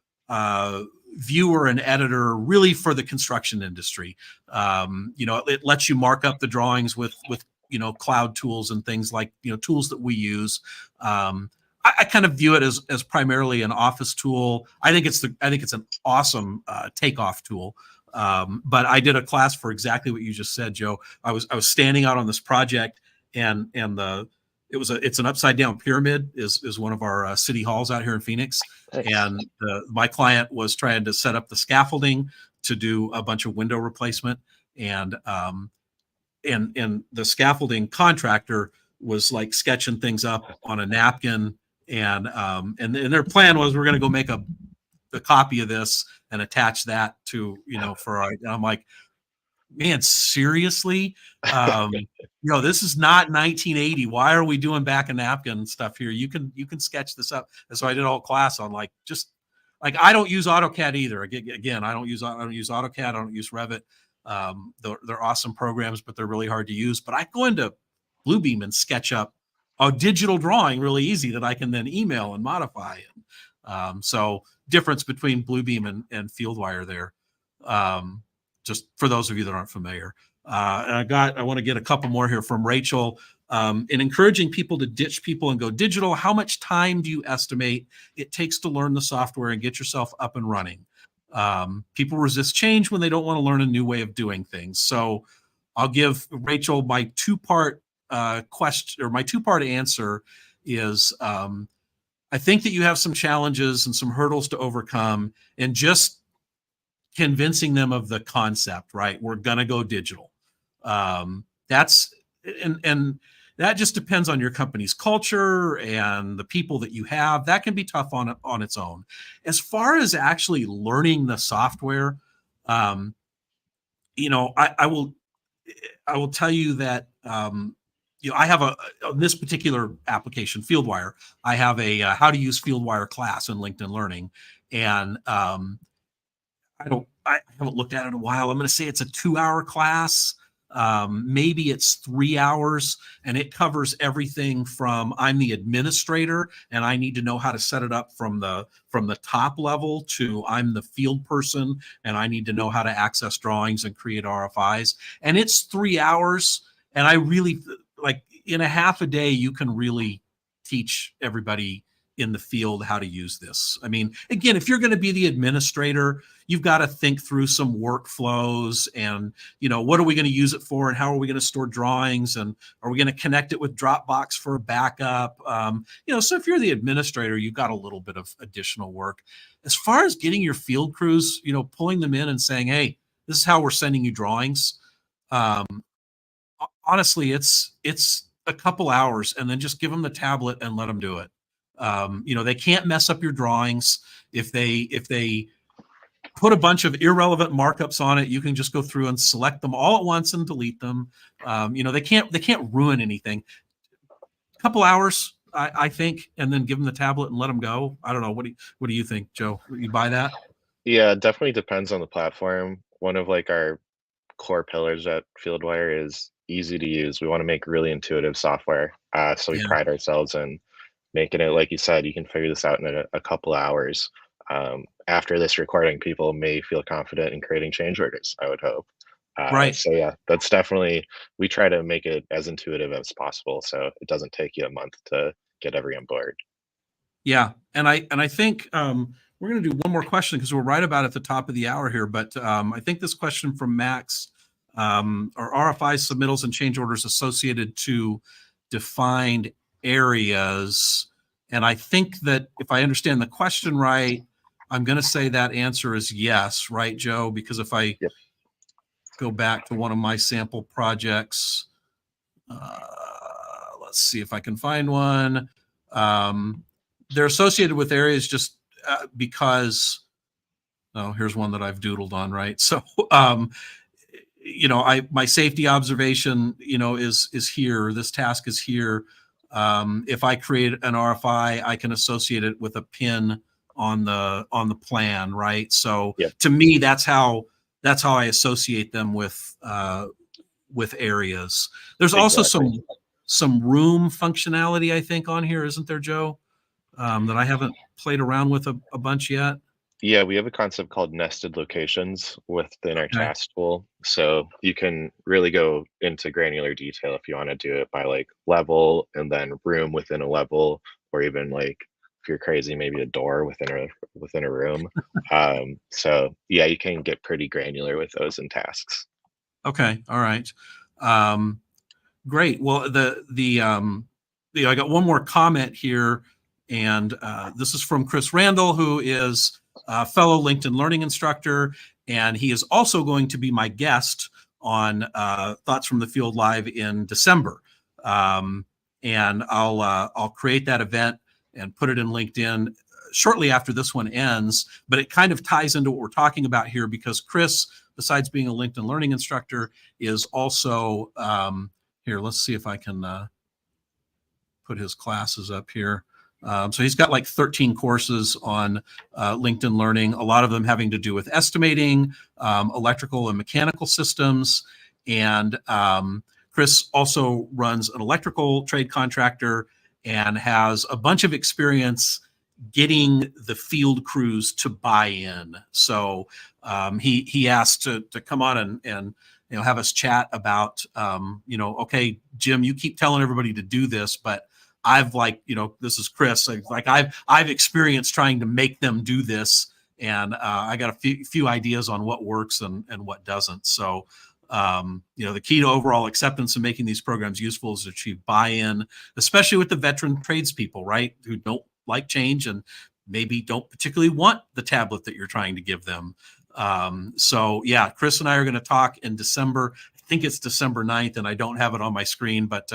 A: viewer and editor, really for the construction industry. It lets you mark up the drawings with cloud tools and things like tools that we use. I kind of view it as primarily an office tool. I think it's an awesome takeoff tool. But I did a class for exactly what you just said, Joe. I was standing out on this project, and it's an upside down pyramid is one of our city halls out here in Phoenix. Thanks. And my client was trying to set up the scaffolding to do a bunch of window replacement, and the scaffolding contractor was like sketching things up on a napkin, and their plan was, we're going to go make a copy of this and attach that to and I'm like, man, seriously? This is not 1980. Why are we doing back a napkin stuff here? You can sketch this up. And so I did a whole class on I don't use AutoCAD either. Again, I don't use AutoCAD. I don't use Revit. They're awesome programs, but they're really hard to use. But I go into Bluebeam and sketch up a digital drawing really easy that I can then email and modify. So difference between Bluebeam and FieldWire there. Just for those of you that aren't familiar. And I want to get a couple more here from Rachel. In encouraging people to ditch people and go digital, how much time do you estimate it takes to learn the software and get yourself up and running? People resist change when they don't want to learn a new way of doing things. So I'll give Rachel my two-part question, or my two-part answer is, I think that you have some challenges and some hurdles to overcome, and just convincing them of the concept, right? We're going to go digital. That's, and that just depends on your company's culture and the people that you have. That can be tough on its own. As far as actually learning the software, you know, I will tell you that, you know, I have on this particular application, FieldWire, I have a how to use FieldWire class in LinkedIn Learning. And I haven't looked at it in a while. I'm going to say it's a 2-hour class. Maybe it's 3 hours, and it covers everything from, I'm the administrator and I need to know how to set it up from the top level, to I'm the field person and I need to know how to access drawings and create RFIs. And it's 3 hours. And I really, like, in a half a day, you can really teach everybody in the field how to use this. I mean, again, if you're going to be the administrator, you've got to think through some workflows and, you know, what are we going to use it for, and how are we going to store drawings, and are we going to connect it with Dropbox for a backup? You know, so if you're the administrator, you've got a little bit of additional work. As far as getting your field crews, you know, pulling them in and saying, hey, this is how we're sending you drawings. Honestly, it's a couple hours, and then just give them the tablet and let them do it. You know, they can't mess up your drawings. If they put a bunch of irrelevant markups on it, you can just go through and select them all at once and delete them. You know, they can't ruin anything. A couple hours, I think, and then give them the tablet and let them go. I don't know. What do you think, Joe? You buy that?
B: Yeah, it definitely depends on the platform. One of like our core pillars at FieldWire is easy to use. We want to make really intuitive software. So we
A: Yeah.
B: pride ourselves in making it, like you said, you can figure this out in a couple hours. After this recording, people may feel confident in creating change orders, I would hope.
A: Right.
B: So yeah, that's definitely, we try to make it as intuitive as possible, so it doesn't take you a month to get every on board.
A: Yeah, and I think we're going to do one more question because we're right about at the top of the hour here. But I think this question from Max, are RFI submittals and change orders associated to defined areas? And I think that if I understand the question right, I'm going to say that answer is yes, right, Joe? Because if I
B: Yep.
A: go back to one of my sample projects, let's see if I can find one. They're associated with areas just because, oh, here's one that I've doodled on, right? So, you know, my safety observation, you know, is here. This task is here. If I create an RFI, I can associate it with a pin on the plan, right? So
B: Yep.
A: to me, that's how I associate them with areas. There's also
B: Exactly.
A: some room functionality, I think, on here, isn't there, Joe? That I haven't played around with a bunch yet.
B: Yeah, we have a concept called nested locations within our
A: Okay.
B: task tool. So you can really go into granular detail if you want to do it by like level, and then room within a level, or even like, if you're crazy, maybe a door within a room. So yeah, you can get pretty granular with those in tasks.
A: Okay. All right. Great. Well, I got one more comment here, and this is from Chris Randall, who is a fellow LinkedIn Learning instructor, and he is also going to be my guest on Thoughts from the Field Live in December. And I'll create that event and put it in LinkedIn shortly after this one ends. But it kind of ties into what we're talking about here, because Chris, besides being a LinkedIn Learning instructor, is also here. Let's see if I can put his classes up here. So he's got like 13 courses on LinkedIn Learning, a lot of them having to do with estimating, electrical and mechanical systems. And Chris also runs an electrical trade contractor and has a bunch of experience getting the field crews to buy in. So he asked to come on and you know, have us chat about, you know, okay, Jim, you keep telling everybody to do this, but I've, like, you know, this is Chris, like I've experienced trying to make them do this, and I got a few ideas on what works and what doesn't. So, the key to overall acceptance and making these programs useful is to achieve buy-in, especially with the veteran tradespeople, right, who don't like change and maybe don't particularly want the tablet that you're trying to give them. So yeah, Chris and I are going to talk in December. I think it's December 9th, and I don't have it on my screen, but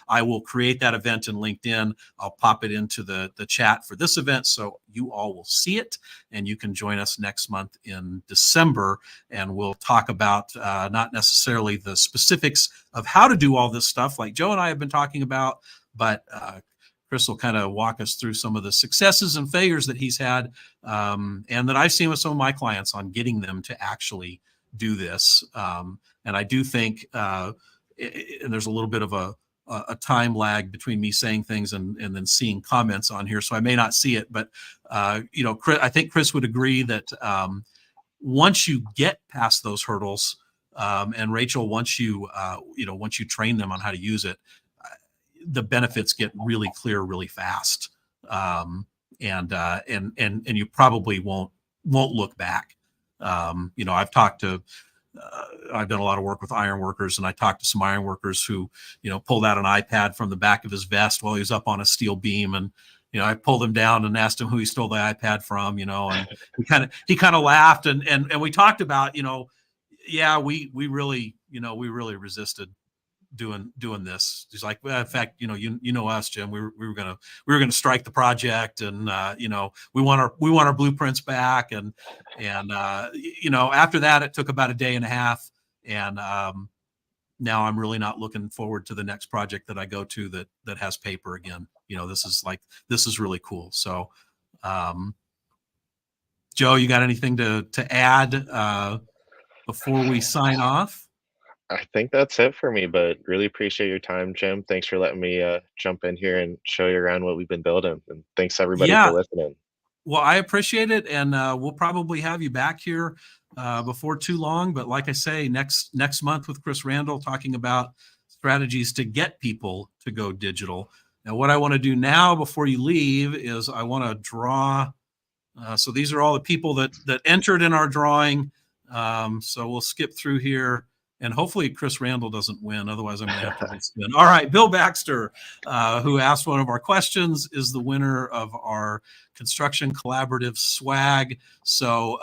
A: I will create that event in LinkedIn. I'll pop it into the chat for this event so you all will see it, and you can join us next month in December, and we'll talk about not necessarily the specifics of how to do all this stuff like Joe and I have been talking about, but Chris will kind of walk us through some of the successes and failures that he's had, and that I've seen with some of my clients on getting them to actually do this. And I do think, and there's a little bit of a time lag between me saying things and then seeing comments on here, so I may not see it. But Chris, I think Chris would agree that once you get past those hurdles, and Rachel, once you train them on how to use it, the benefits get really clear really fast, and you probably won't look back. I've done a lot of work with iron workers, and I talked to some iron workers who, pulled out an iPad from the back of his vest while he was up on a steel beam, and I pulled him down and asked him who he stole the iPad from, and he kind of laughed, and we talked about, yeah, we really resisted doing this. He's like, well, in fact, you know us, Jim, we were gonna strike the project, and we want our blueprints back, and after that it took about a day and a half, and now I'm really not looking forward to the next project that I go to that has paper again. This is really cool. So Joe, you got anything to add before we sign off?
B: I think that's it for me, but really appreciate your time, Jim. Thanks for letting me jump in here and show you around what we've been building. And thanks everybody
A: Yeah.
B: for listening.
A: Well, I appreciate it, and we'll probably have you back here before too long. But like I say, next month with Chris Randall, talking about strategies to get people to go digital. Now, what I want to do now before you leave is I want to draw. So these are all the people that entered in our drawing. So we'll skip through here. And hopefully Chris Randall doesn't win. Otherwise, I'm going to have to spin. All right. Bill Baxter, who asked one of our questions, is the winner of our Construction Collaborative swag. So,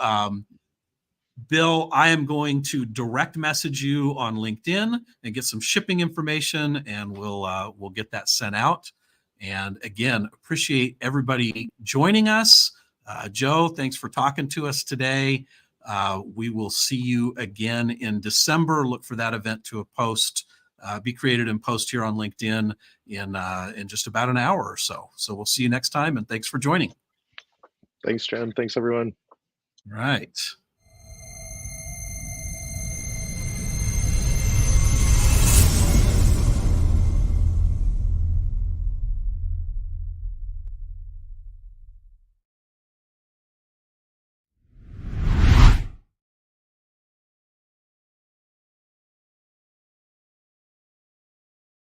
A: Bill, I am going to direct message you on LinkedIn and get some shipping information, and we'll get that sent out. And again, appreciate everybody joining us. Joe, thanks for talking to us today. We will see you again in December. Look for that event to be created and post here on LinkedIn in just about an hour or so. So we'll see you next time, and thanks for joining.
B: Thanks, Jim. Thanks, everyone.
A: All right.